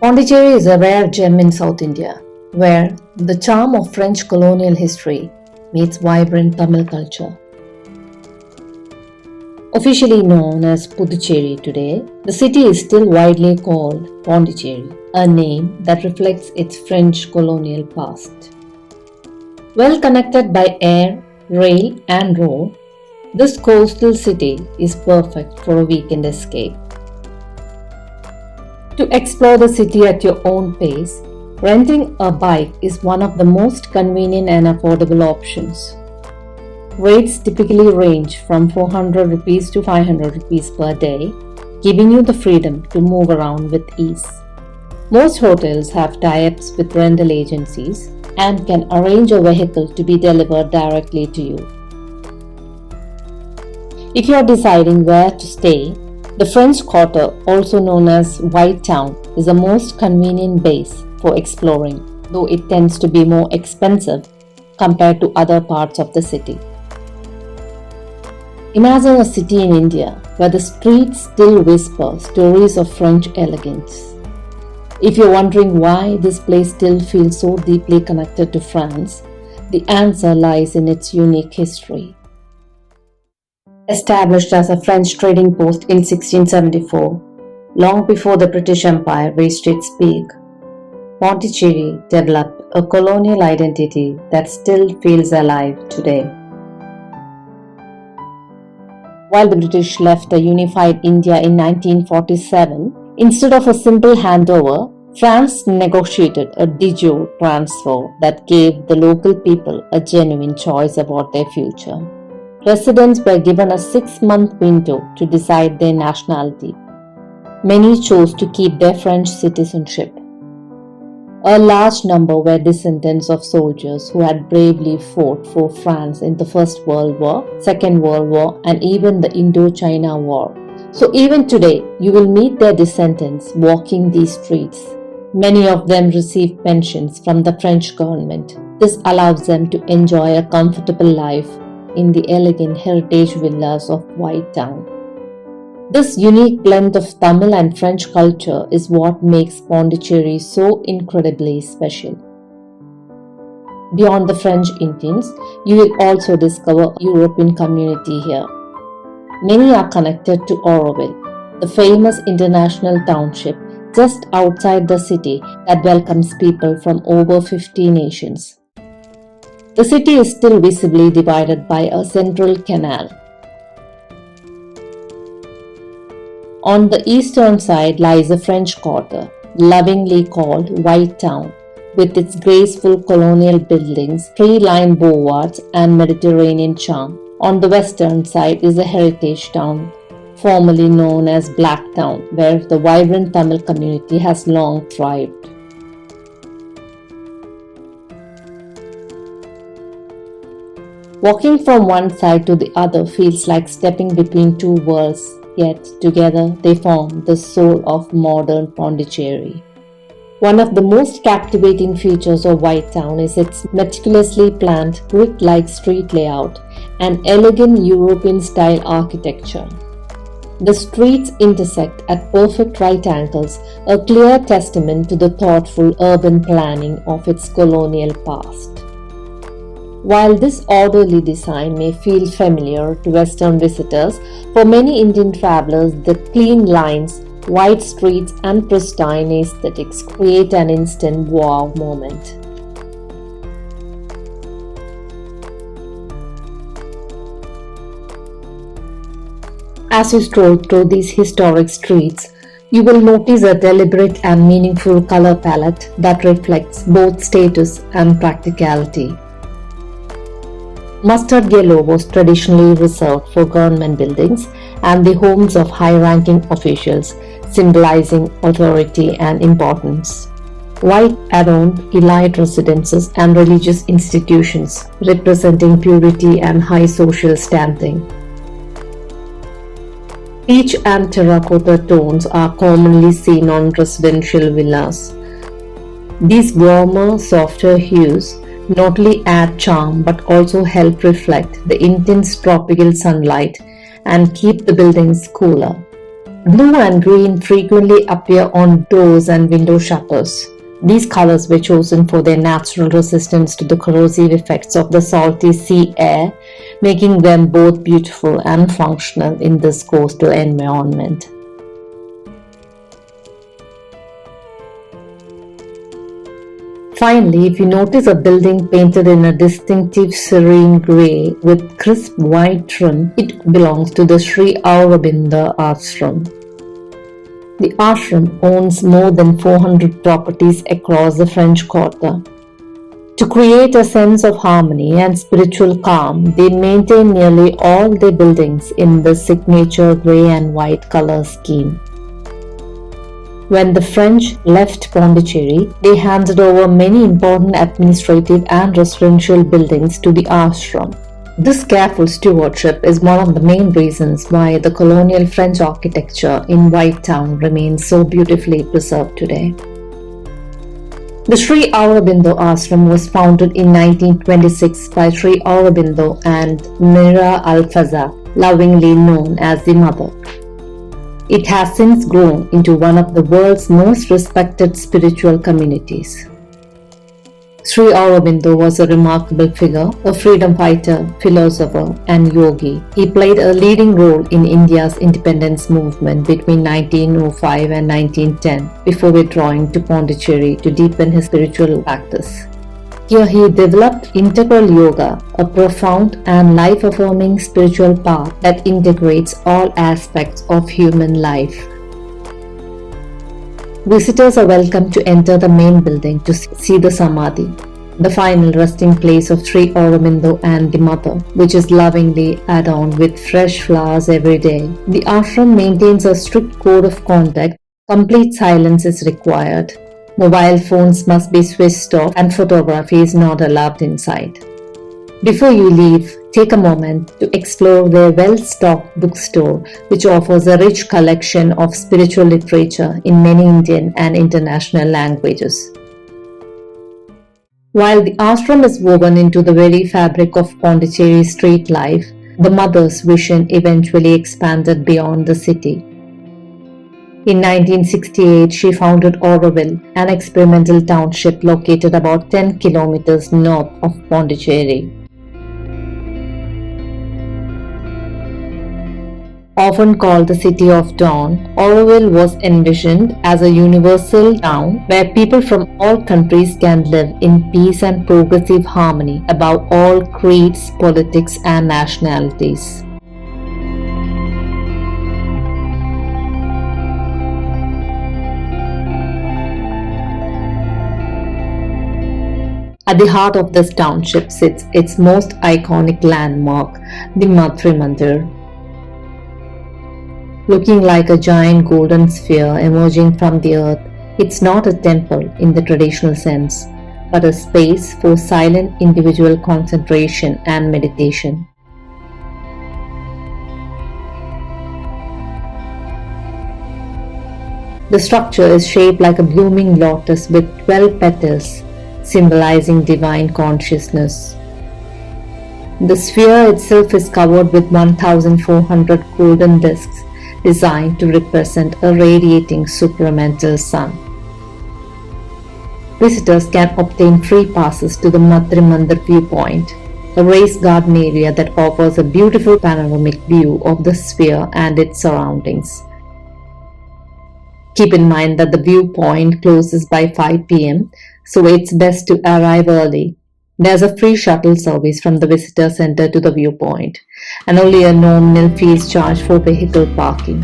Pondicherry is a rare gem in South India, where the charm of French colonial history meets vibrant Tamil culture. Officially known as Puducherry today, the city is still widely called Pondicherry, a name that reflects its French colonial past. Well connected by air, rail, and road, this coastal city is perfect for a weekend escape. To explore the city at your own pace, renting a bike is one of the most convenient and affordable options. Rates typically range from 400 rupees to 500 rupees per day, giving you the freedom to move around with ease. Most hotels have tie-ups with rental agencies and can arrange a vehicle to be delivered directly to you. If you are deciding where to stay, the French Quarter, also known as White Town, is the most convenient base for exploring, though it tends to be more expensive compared to other parts of the city. Imagine a city in India where the streets still whisper stories of French elegance. If you're wondering why this place still feels so deeply connected to France, the answer lies in its unique history. Established as a French trading post in 1674, long before the British Empire reached its peak, Pondicherry developed a colonial identity that still feels alive today. While the British left a unified India in 1947, instead of a simple handover, France negotiated a de jure transfer that gave the local people a genuine choice about their future. Residents were given a 6-month window to decide their nationality. Many chose to keep their French citizenship. A large number were descendants of soldiers who had bravely fought for France in the First World War, Second World War, and even the Indochina War. So even today, you will meet their descendants walking these streets. Many of them receive pensions from the French government. This allows them to enjoy a comfortable life in the elegant heritage villas of White Town. This unique blend of Tamil and French culture is what makes Pondicherry so incredibly special. Beyond the French Indians, you will also discover a European community here. Many are connected to Auroville, the famous international township just outside the city that welcomes people from over 50 nations. The city is still visibly divided by a central canal. On the eastern side lies the French Quarter, lovingly called White Town, with its graceful colonial buildings, tree-lined boulevards, and Mediterranean charm. On the western side is the heritage town, formerly known as Black Town, where the vibrant Tamil community has long thrived. Walking from one side to the other feels like stepping between two worlds, yet together they form the soul of modern Pondicherry. One of the most captivating features of White Town is its meticulously planned brick-like street layout and elegant European-style architecture. The streets intersect at perfect right angles, a clear testament to the thoughtful urban planning of its colonial past. While this orderly design may feel familiar to Western visitors, for many Indian travelers, the clean lines, wide streets, and pristine aesthetics create an instant wow moment. As you stroll through these historic streets, you will notice a deliberate and meaningful color palette that reflects both status and practicality. Mustard yellow was traditionally reserved for government buildings and the homes of high-ranking officials, symbolizing authority and importance. White adorned elite residences and religious institutions, representing purity and high social standing. Peach and terracotta tones are commonly seen on residential villas. These warmer, softer hues not only add charm but also help reflect the intense tropical sunlight and keep the buildings cooler. Blue and green frequently appear on doors and window shutters. These colors were chosen for their natural resistance to the corrosive effects of the salty sea air, making them both beautiful and functional in this coastal environment. Finally, if you notice a building painted in a distinctive serene grey with crisp white trim, it belongs to the Sri Aurobindo Ashram. The ashram owns more than 400 properties across the French Quarter. To create a sense of harmony and spiritual calm, they maintain nearly all their buildings in the signature grey and white color scheme. When the French left Pondicherry, they handed over many important administrative and residential buildings to the ashram. This careful stewardship is one of the main reasons why the colonial French architecture in White Town remains so beautifully preserved today. The Sri Aurobindo Ashram was founded in 1926 by Sri Aurobindo and Mira Alfaza, lovingly known as the Mother. It has since grown into one of the world's most respected spiritual communities. Sri Aurobindo was a remarkable figure, a freedom fighter, philosopher, and yogi. He played a leading role in India's independence movement between 1905 and 1910 before withdrawing to Pondicherry to deepen his spiritual practice. Here he developed integral yoga, a profound and life-affirming spiritual path that integrates all aspects of human life. Visitors are welcome to enter the main building to see the Samadhi, the final resting place of Sri Aurobindo and the Mother, which is lovingly adorned with fresh flowers every day. The ashram maintains a strict code of conduct. Complete silence is required. Mobile phones must be switched off and photography is not allowed inside. Before you leave, take a moment to explore their well-stocked bookstore, which offers a rich collection of spiritual literature in many Indian and international languages. While the ashram is woven into the very fabric of Pondicherry street life, the Mother's vision eventually expanded beyond the city. In 1968, she founded Auroville, an experimental township located about 10 kilometers north of Pondicherry. Often called the City of Dawn, Auroville was envisioned as a universal town where people from all countries can live in peace and progressive harmony above all creeds, politics, and nationalities. At the heart of this township sits its most iconic landmark, the Matrimandir. Looking like a giant golden sphere emerging from the earth, it's not a temple in the traditional sense, but a space for silent individual concentration and meditation. The structure is shaped like a blooming lotus with 12 petals, symbolizing divine consciousness. The sphere itself is covered with 1,400 golden discs designed to represent a radiating supramental sun. Visitors can obtain free passes to the Matrimandir viewpoint, a raised garden area that offers a beautiful panoramic view of the sphere and its surroundings. Keep in mind that the viewpoint closes by 5 p.m., so it's best to arrive early. There's a free shuttle service from the visitor center to the viewpoint, and only a nominal fee is charged for vehicle parking.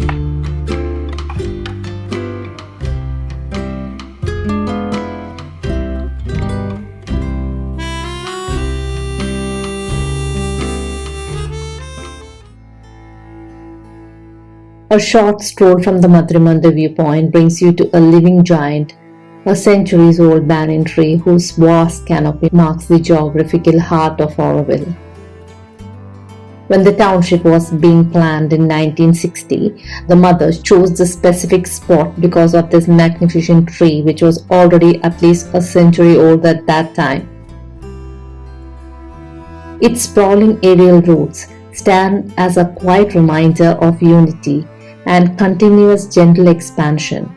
A short stroll from the Matrimandir viewpoint brings you to a living giant, a centuries-old banyan tree whose vast canopy marks the geographical heart of Auroville. When the township was being planned in 1960, the Mother chose the specific spot because of this magnificent tree, which was already at least a century old at that time. Its sprawling aerial roots stand as a quiet reminder of unity, and continuous gentle expansion.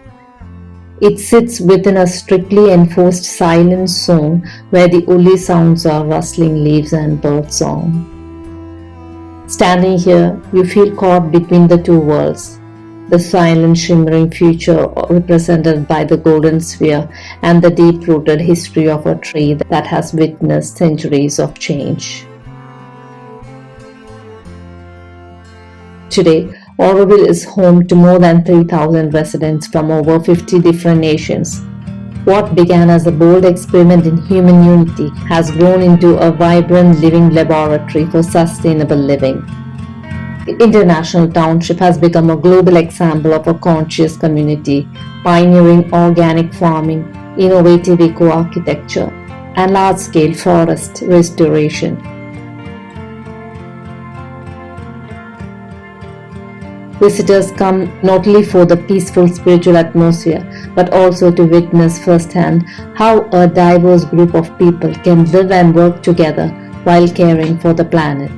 It sits within a strictly enforced silence zone where the only sounds are rustling leaves and bird song. Standing here, you feel caught between the two worlds, the silent shimmering future represented by the golden sphere and the deep-rooted history of a tree that has witnessed centuries of change. Today, Auroville is home to more than 3,000 residents from over 50 different nations. What began as a bold experiment in human unity has grown into a vibrant living laboratory for sustainable living. The International Township has become a global example of a conscious community, pioneering organic farming, innovative eco-architecture, and large-scale forest restoration. Visitors come not only for the peaceful spiritual atmosphere, but also to witness firsthand how a diverse group of people can live and work together while caring for the planet.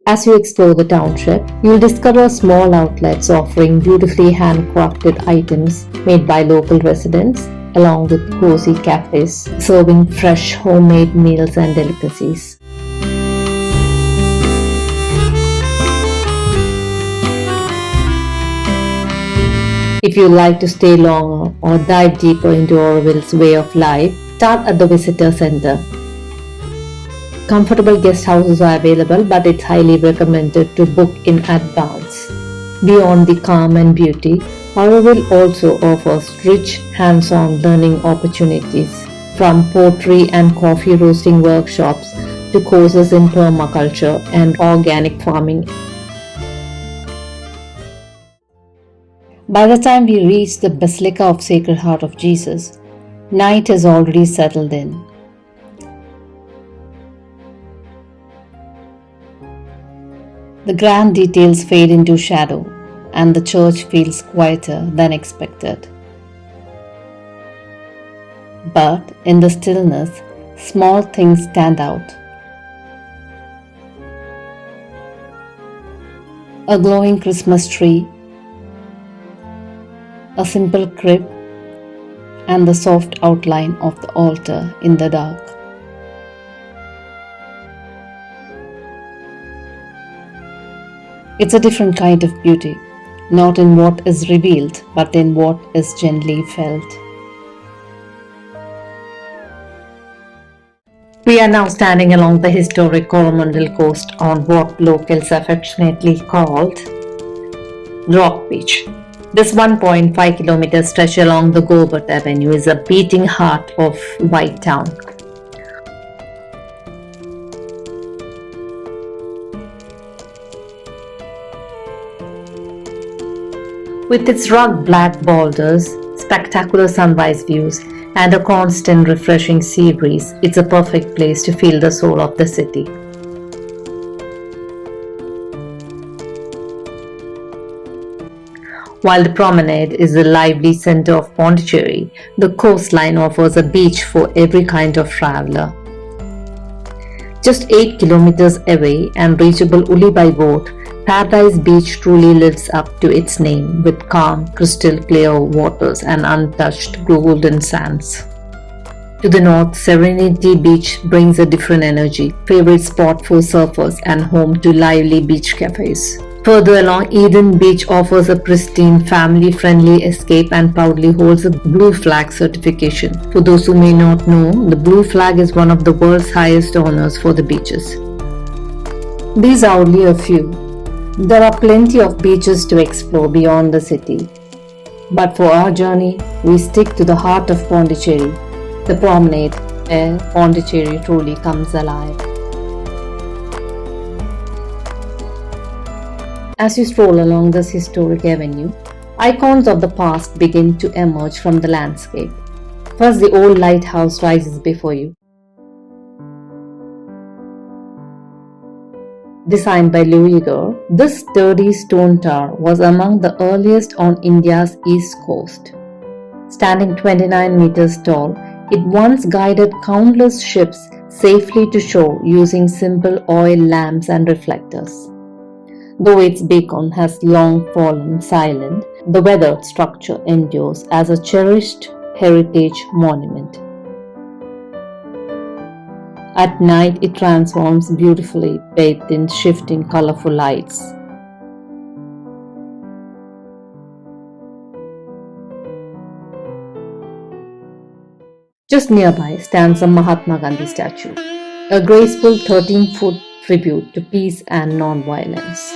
As you explore the township, you'll discover small outlets offering beautifully handcrafted items made by local residents, along with cozy cafes serving fresh homemade meals and delicacies. If you'd like to stay longer or dive deeper into Auroville's way of life, start at the visitor center. Comfortable guest houses are available, but it's highly recommended to book in advance. Beyond the calm and beauty, Auroville also offers rich hands-on learning opportunities, from pottery and coffee roasting workshops to courses in permaculture and organic farming. By the time we reach the Basilica of Sacred Heart of Jesus, night has already settled in. The grand details fade into shadow, and the church feels quieter than expected. But in the stillness, small things stand out. A glowing Christmas tree, a simple crib, and the soft outline of the altar in the dark. It's a different kind of beauty, not in what is revealed, but in what is gently felt. We are now standing along the historic Coromandel coast on what locals affectionately called Rock Beach. This 1.5 kilometer stretch along the Gobert Avenue is a beating heart of White Town. With its rugged black boulders, spectacular sunrise views, and a constant refreshing sea breeze, it's a perfect place to feel the soul of the city. While the promenade is the lively center of Pondicherry, the coastline offers a beach for every kind of traveler. Just 8 kilometers away and reachable only by boat, Paradise Beach truly lives up to its name with calm, crystal clear waters and untouched golden sands. To the north, Serenity Beach brings a different energy, favorite spot for surfers and home to lively beach cafes. Further along, Eden Beach offers a pristine, family-friendly escape and proudly holds a Blue Flag certification. For those who may not know, the Blue Flag is one of the world's highest honors for the beaches. These are only a few. There are plenty of beaches to explore beyond the city. But for our journey, we stick to the heart of Pondicherry, the promenade, where Pondicherry truly comes alive. As you stroll along this historic avenue, icons of the past begin to emerge from the landscape. First, the old lighthouse rises before you. Designed by Louis, this sturdy stone tower was among the earliest on India's east coast. Standing 29 meters tall, it once guided countless ships safely to shore using simple oil lamps and reflectors. Though its beacon has long fallen silent, the weathered structure endures as a cherished heritage monument. At night, it transforms beautifully, bathed in shifting colorful lights. Just nearby stands a Mahatma Gandhi statue, a graceful 13-foot tribute to peace and non-violence.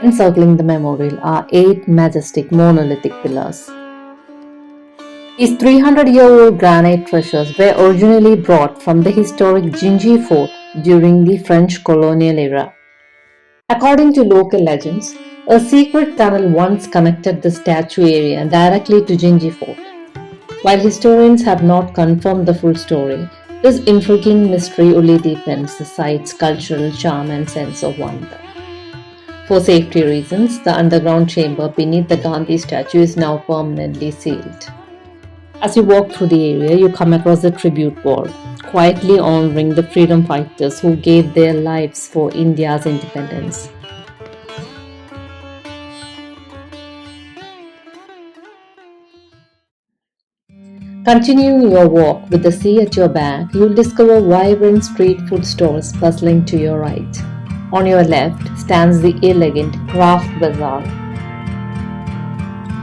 Encircling the memorial are 8 majestic monolithic pillars. These 300-year-old granite treasures were originally brought from the historic Jinji fort during the French colonial era. According to local legends, a secret tunnel once connected the statue area directly to Jinji fort. While historians have not confirmed the full story, this intriguing mystery only deepens the site's cultural charm and sense of wonder. For safety reasons, the underground chamber beneath the Gandhi statue is now permanently sealed. As you walk through the area, you come across a tribute wall, quietly honoring the freedom fighters who gave their lives for India's independence. Continuing your walk with the sea at your back, you'll discover vibrant street food stalls bustling to your right. On your left stands the elegant Craft Bazaar.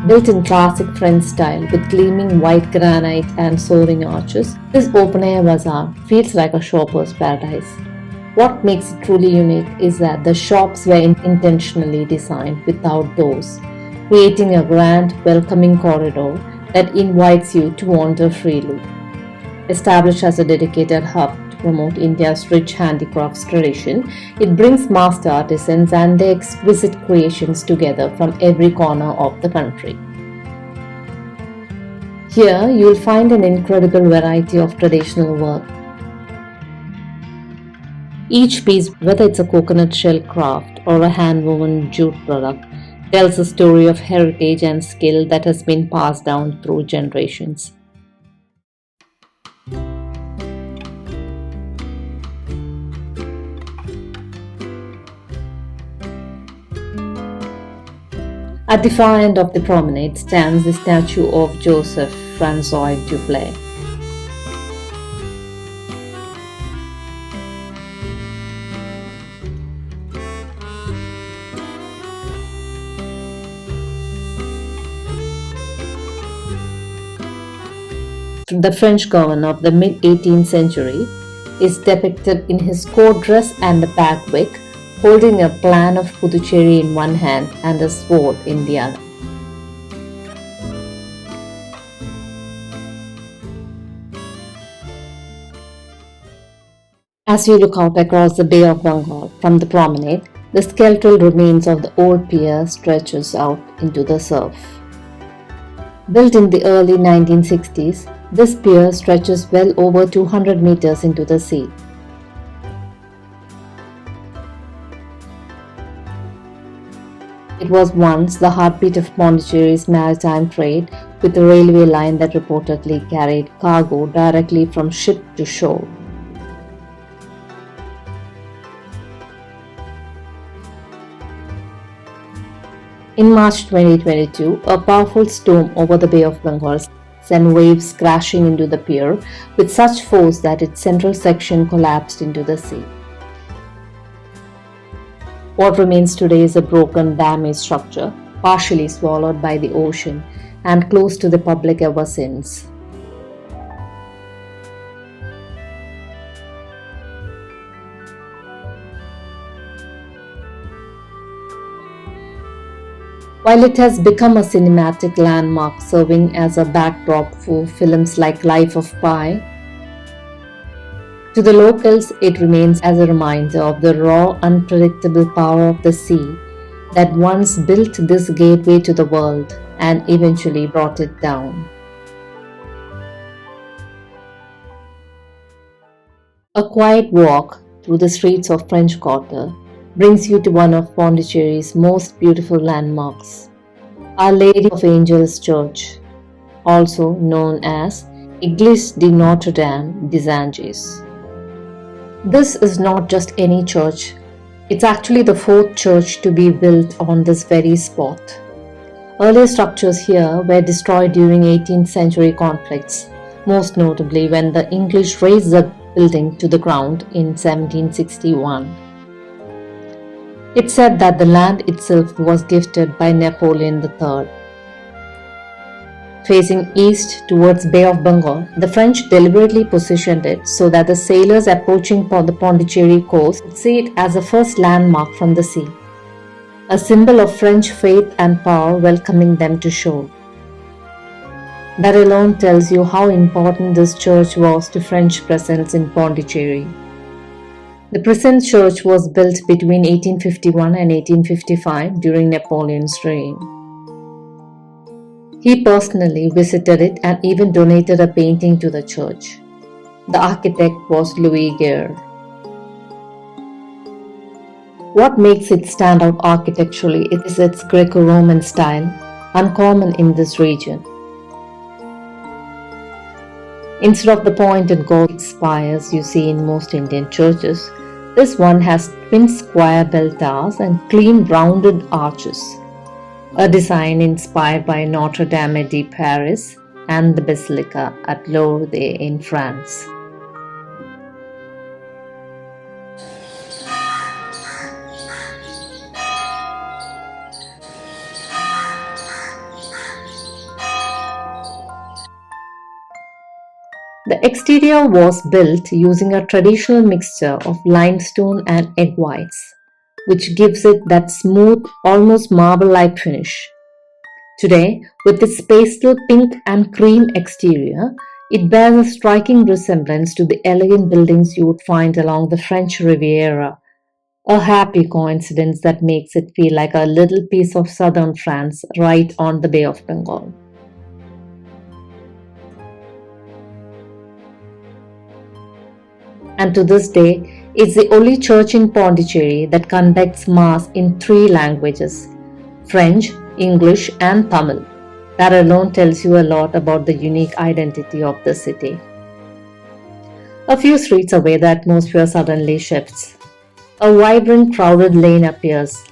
Built in classic French style with gleaming white granite and soaring arches, this open-air bazaar feels like a shopper's paradise. What makes it truly unique is that the shops were intentionally designed without doors, creating a grand, welcoming corridor that invites you to wander freely. Established as a dedicated hub to promote India's rich handicrafts tradition, it brings master artisans and their exquisite creations together from every corner of the country. Here, you'll find an incredible variety of traditional work. Each piece, whether it's a coconut shell craft or a hand-woven jute product, tells a story of heritage and skill that has been passed down through generations. At the far end of the promenade stands the statue of Joseph François Dupleix. The French governor of the mid-18th century is depicted in his court dress and a bagwig, holding a plan of Puducherry in one hand and a sword in the other. As you look out across the Bay of Bengal from the promenade, the skeletal remains of the Old Pier stretches out into the surf. Built in the early 1960s, this pier stretches well over 200 meters into the sea. It was once the heartbeat of Pondicherry's maritime trade, with a railway line that reportedly carried cargo directly from ship to shore. In March 2022, a powerful storm over the Bay of Bengal sent waves crashing into the pier with such force that its central section collapsed into the sea. What remains today is a broken, damaged structure, partially swallowed by the ocean and closed to the public ever since. While it has become a cinematic landmark serving as a backdrop for films like Life of Pi, to the locals it remains as a reminder of the raw, unpredictable power of the sea that once built this gateway to the world and eventually brought it down. A quiet walk through the streets of French Quarter brings you to one of Pondicherry's most beautiful landmarks, Our Lady of Angels Church, also known as Église de Notre Dame des Anges. This is not just any church, it's actually the fourth church to be built on this very spot. Earlier structures here were destroyed during 18th century conflicts, most notably when the English razed the building to the ground in 1761. It's said that the land itself was gifted by Napoleon III. Facing east towards Bay of Bengal, the French deliberately positioned it so that the sailors approaching the Pondicherry coast would see it as the first landmark from the sea, a symbol of French faith and power welcoming them to shore. That alone tells you how important this church was to French presence in Pondicherry. The present church was built between 1851 and 1855 during Napoleon's reign. He personally visited it and even donated a painting to the church. The architect was Louis Gaya. What makes it stand out architecturally is its Greco-Roman style, uncommon in this region. Instead of the pointed Gothic spires you see in most Indian churches, this one has twin square bell towers and clean rounded arches, a design inspired by Notre Dame de Paris and the Basilica at Lourdes in France. The exterior was built using a traditional mixture of limestone and egg whites, which gives it that smooth, almost marble-like finish. Today, with its pastel pink and cream exterior, it bears a striking resemblance to the elegant buildings you would find along the French Riviera, a happy coincidence that makes it feel like a little piece of southern France right on the Bay of Bengal. And to this day, it's the only church in Pondicherry that conducts Mass in three languages: French, English, and Tamil. That alone tells you a lot about the unique identity of the city. A few streets away, the atmosphere suddenly shifts. A vibrant, crowded lane appears.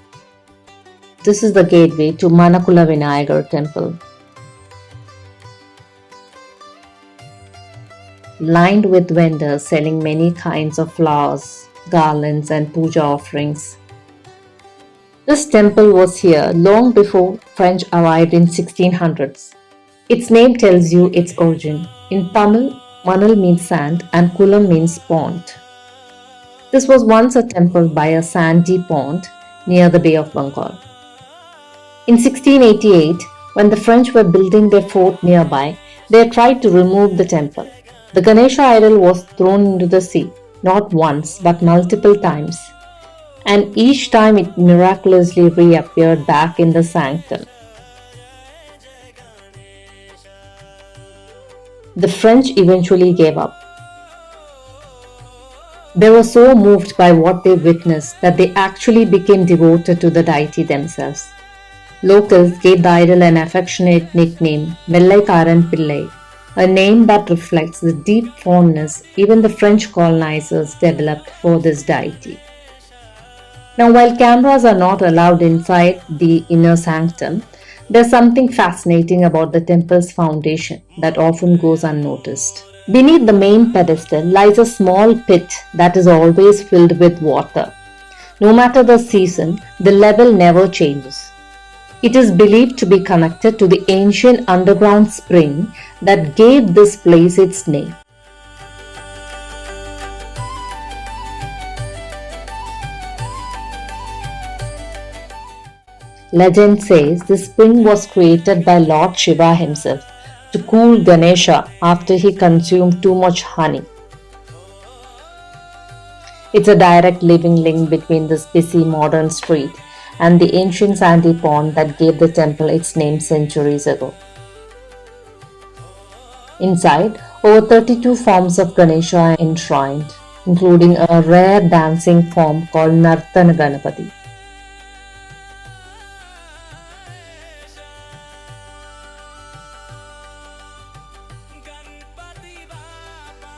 This is the gateway to Manakula Vinayagar Temple. Lined with vendors selling many kinds of flowers, garlands, and puja offerings. This temple was here long before French arrived in 1600s. Its name tells you its origin. In Tamil, Manal means sand and Kulam means pond. This was once a temple by a sandy pond near the Bay of Bengal. In 1688, when the French were building their fort nearby, they tried to remove the temple. The Ganesha idol was thrown into the sea, not once but multiple times, and each time it miraculously reappeared back in the sanctum. The French eventually gave up. They were so moved by what they witnessed that they actually became devoted to the deity themselves. Locals gave the idol an affectionate nickname, Vellaikaran Pillai, a name that reflects the deep fondness even the French colonizers developed for this deity. Now, while cameras are not allowed inside the inner sanctum, there's something fascinating about the temple's foundation that often goes unnoticed. Beneath the main pedestal lies a small pit that is always filled with water. No matter the season, the level never changes. It is believed to be connected to the ancient underground spring that gave this place its name. Legend says this spring was created by Lord Shiva himself to cool Ganesha after he consumed too much honey. It's a direct living link between this busy modern street and the ancient sandy pond that gave the temple its name centuries ago. Inside, over 32 forms of Ganesha are enshrined, including a rare dancing form called Nartana Ganapati.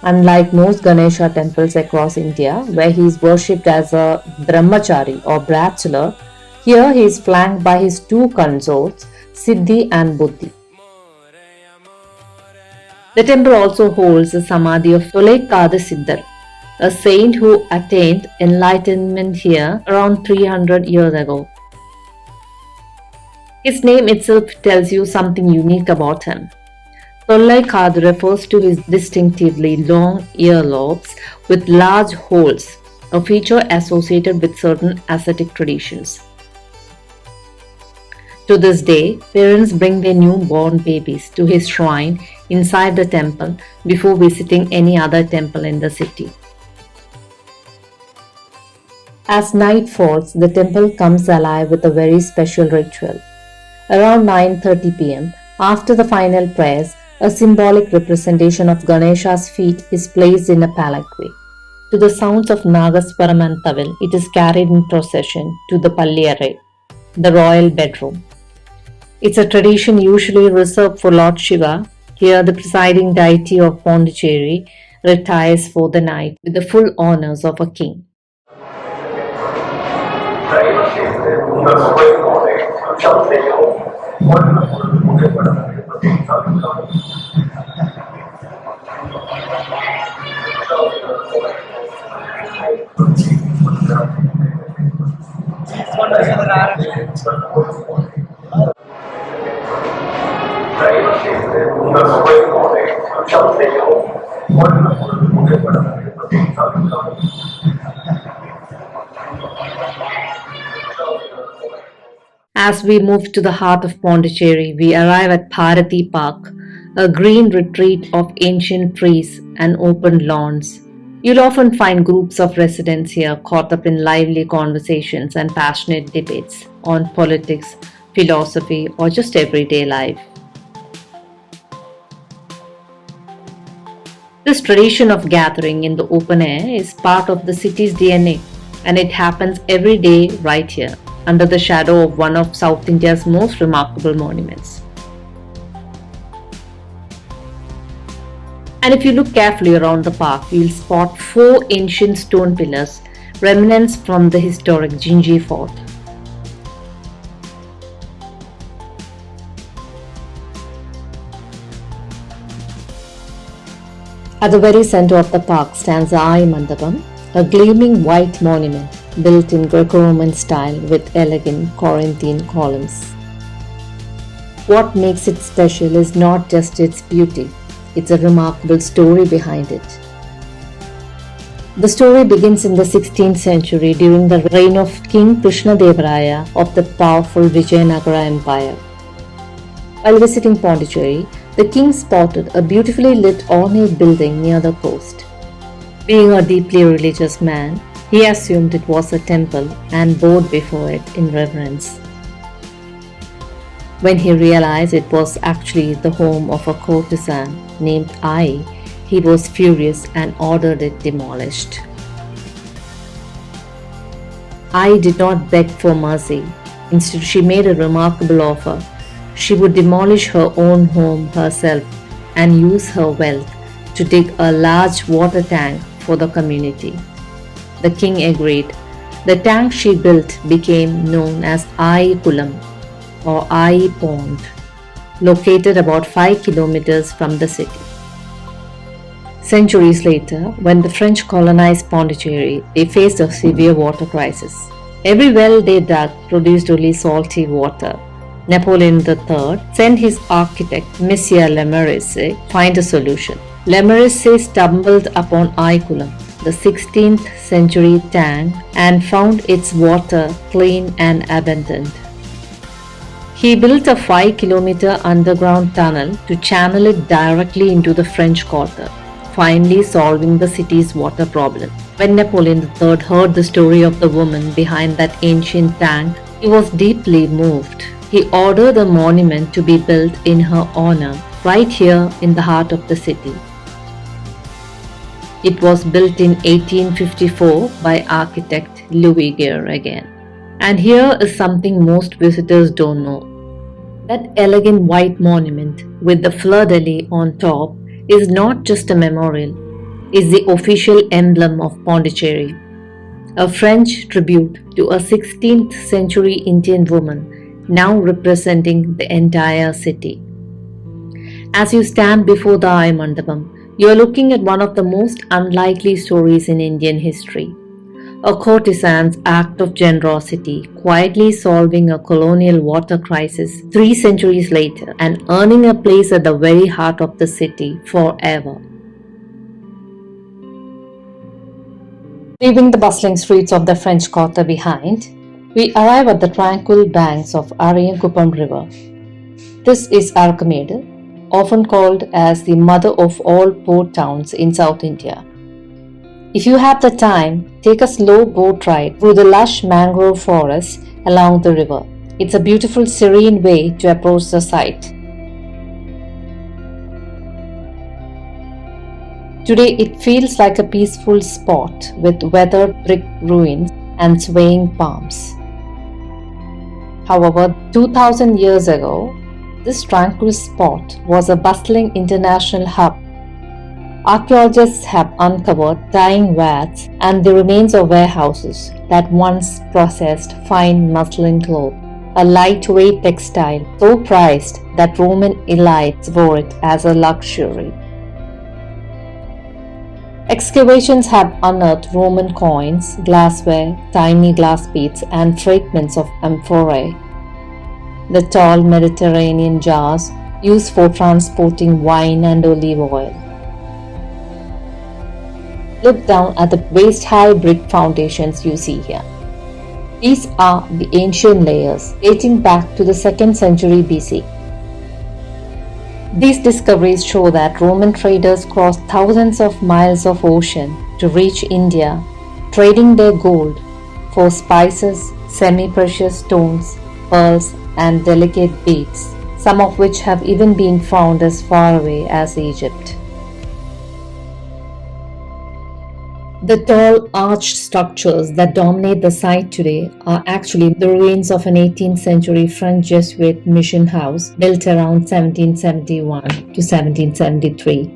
Unlike most Ganesha temples across India, where he is worshipped as a brahmachari or bachelor, here he is flanked by his two consorts, Siddhi and Buddhi. The temple also holds the samadhi of Tolekada Siddhar, a saint who attained enlightenment here around 300 years ago. His name itself tells you something unique about him. Tolekada refers to his distinctively long earlobes with large holes, a feature associated with certain ascetic traditions. To this day, parents bring their newborn babies to his shrine inside the temple before visiting any other temple in the city. As night falls, the temple comes alive with a very special ritual. Around 9:30 p.m., after the final prayers, a symbolic representation of Ganesha's feet is placed in a palanquin. To the sounds of Nagaswaram and Tawil, it is carried in procession to the Palliyare, the royal bedroom. It's a tradition usually reserved for Lord Shiva. Here, the presiding deity of Pondicherry retires for the night with the full honors of a king. As we move to the heart of Pondicherry, we arrive at Bharathi Park, a green retreat of ancient trees and open lawns. You'll often find groups of residents here caught up in lively conversations and passionate debates on politics, philosophy, or just everyday life. This tradition of gathering in the open air is part of the city's DNA, and it happens every day right here, under the shadow of one of South India's most remarkable monuments. And if you look carefully around the park, you'll spot four ancient stone pillars, remnants from the historic Jinji Fort. At the very center of the park stands the Aayi Mandapam, a gleaming white monument built in Greco-Roman style with elegant Corinthian columns. What makes it special is not just its beauty, it's a remarkable story behind it. The story begins in the 16th century during the reign of King Krishnadevaraya of the powerful Vijayanagara Empire. While visiting Pondicherry, the king spotted a beautifully lit ornate building near the coast. Being a deeply religious man, he assumed it was a temple and bowed before it in reverence. When he realized it was actually the home of a courtesan named Aayi, he was furious and ordered it demolished. Aayi did not beg for mercy. Instead, she made a remarkable offer. She would demolish her own home herself and use her wealth to dig a large water tank for the community. The king agreed. The tank she built became known as Aayi Kulam or Aayi Pond, located about 5 kilometers from the city. Centuries later, when the French colonized Pondicherry, they faced a severe water crisis. Every well they dug produced only salty water. Napoleon III sent his architect, Monsieur Lemercier, to find a solution. Lemercier stumbled upon Aayi Kulam, the 16th century tank, and found its water clean and abundant. He built a 5-kilometer underground tunnel to channel it directly into the French Quarter, finally solving the city's water problem. When Napoleon III heard the story of the woman behind that ancient tank, he was deeply moved. He ordered a monument to be built in her honor right here in the heart of the city. It was built in 1854 by architect Louis Gaya again. And here is something most visitors don't know. That elegant white monument with the fleur-de-lis on top is not just a memorial. is the official emblem of Pondicherry, a French tribute to a 16th century Indian woman now representing the entire city. As you stand before the Aayi Mandapam, you are looking at one of the most unlikely stories in Indian history. A courtesan's act of generosity, quietly solving a colonial water crisis 3 centuries later and earning a place at the very heart of the city forever. Leaving the bustling streets of the French Quarter behind, we arrive at the tranquil banks of Arikamedu River. This is Arikamedu, often called as the mother of all port towns in South India. If you have the time, take a slow boat ride through the lush mangrove forests along the river. It's a beautiful, serene way to approach the site. Today, it feels like a peaceful spot with weathered brick ruins and swaying palms. However, 2000 years ago, this tranquil spot was a bustling international hub. Archaeologists have uncovered dyeing vats and the remains of warehouses that once processed fine muslin cloth, a lightweight textile so prized that Roman elites wore it as a luxury. Excavations have unearthed Roman coins, glassware, tiny glass beads, and fragments of amphorae. The tall Mediterranean jars used for transporting wine and olive oil. Look down at the waist-high brick foundations you see here. These are the ancient layers dating back to the 2nd century BC. These discoveries show that Roman traders crossed thousands of miles of ocean to reach India, trading their gold for spices, semi-precious stones, pearls, and delicate beads, some of which have even been found as far away as Egypt. The tall arched structures that dominate the site today are actually the ruins of an 18th century French Jesuit mission house built around 1771 to 1773.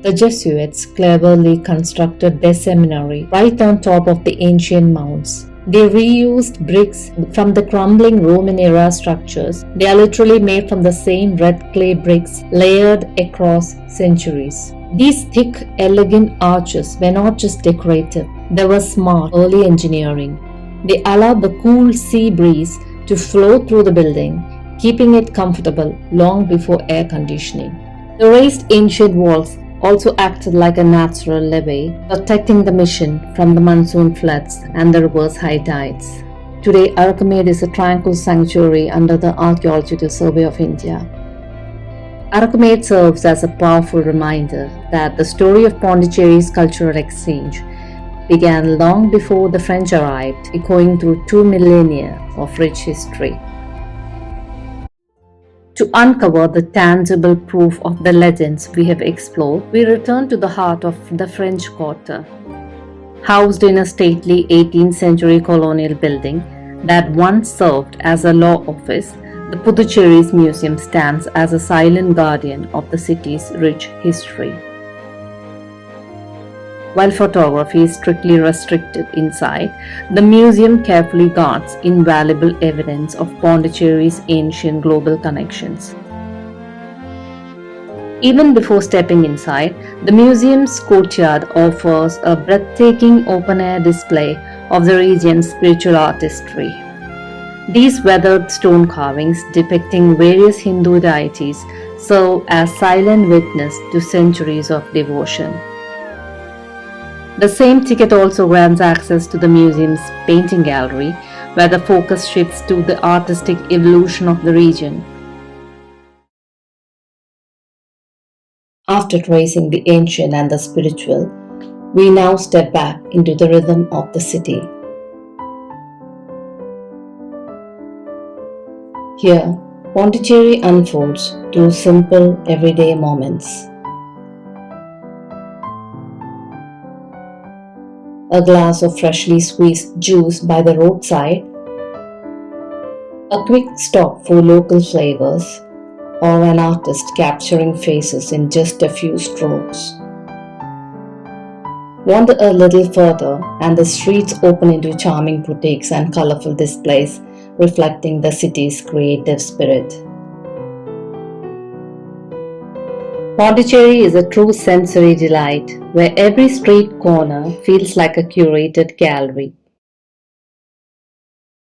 The Jesuits cleverly constructed their seminary right on top of the ancient mounds. They reused bricks from the crumbling Roman-era structures. They are literally made from the same red clay bricks layered across centuries. These thick, elegant arches were not just decorative, they were smart, early engineering. They allowed the cool sea breeze to flow through the building, keeping it comfortable long before air conditioning. The raised ancient walls also acted like a natural levee, protecting the mission from the monsoon floods and the river's high tides. Today, Arikamedu is a tranquil sanctuary under the Archaeological Survey of India. Arikamedu serves as a powerful reminder that the story of Pondicherry's cultural exchange began long before the French arrived, echoing through 2 millennia of rich history. To uncover the tangible proof of the legends we have explored, we return to the heart of the French Quarter. Housed in a stately 18th century colonial building that once served as a law office, the Puducherry Museum stands as a silent guardian of the city's rich history. While photography is strictly restricted inside, the museum carefully guards invaluable evidence of Pondicherry's ancient global connections. Even before stepping inside, the museum's courtyard offers a breathtaking open-air display of the region's spiritual artistry. These weathered stone carvings depicting various Hindu deities serve as silent witness to centuries of devotion. The same ticket also grants access to the museum's painting gallery, where the focus shifts to the artistic evolution of the region. After tracing the ancient and the spiritual, we now step back into the rhythm of the city. Here, Pondicherry unfolds through simple, everyday moments. A glass of freshly squeezed juice by the roadside, a quick stop for local flavors, or an artist capturing faces in just a few strokes. Wander a little further, and the streets open into charming boutiques and colorful displays reflecting the city's creative spirit. Pondicherry is a true sensory delight where every street corner feels like a curated gallery.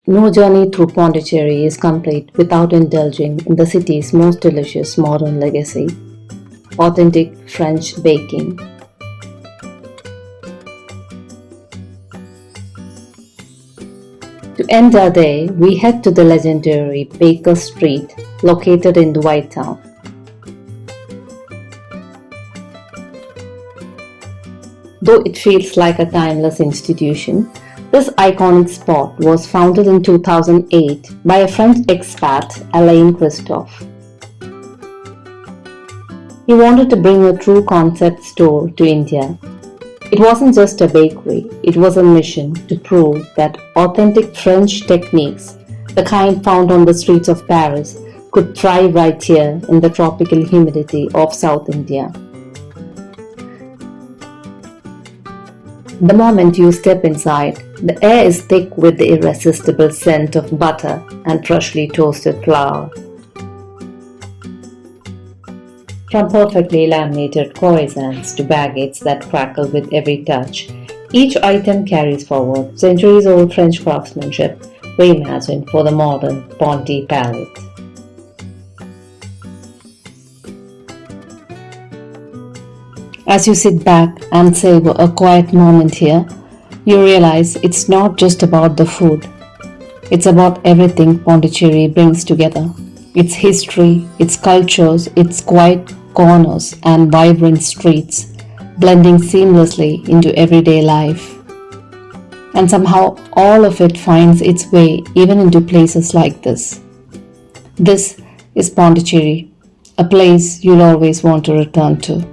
No journey through Pondicherry is complete without indulging in the city's most delicious modern legacy, authentic French baking. To end our day, we head to the legendary Baker Street located in the White Town. Though it feels like a timeless institution, this iconic spot was founded in 2008 by a French expat, Alain Christophe. He wanted to bring a true concept store to India. It wasn't just a bakery, it was a mission to prove that authentic French techniques, the kind found on the streets of Paris, could thrive right here in the tropical humidity of South India. The moment you step inside, the air is thick with the irresistible scent of butter and freshly toasted flour. From perfectly laminated croissants to baguettes that crackle with every touch, each item carries forward centuries-old French craftsmanship reimagined for the modern Ponty palate. As you sit back and savor a quiet moment here, you realize it's not just about the food. It's about everything Pondicherry brings together. Its history, its cultures, its quiet corners and vibrant streets, blending seamlessly into everyday life. And somehow all of it finds its way even into places like this. This is Pondicherry, a place you'll always want to return to.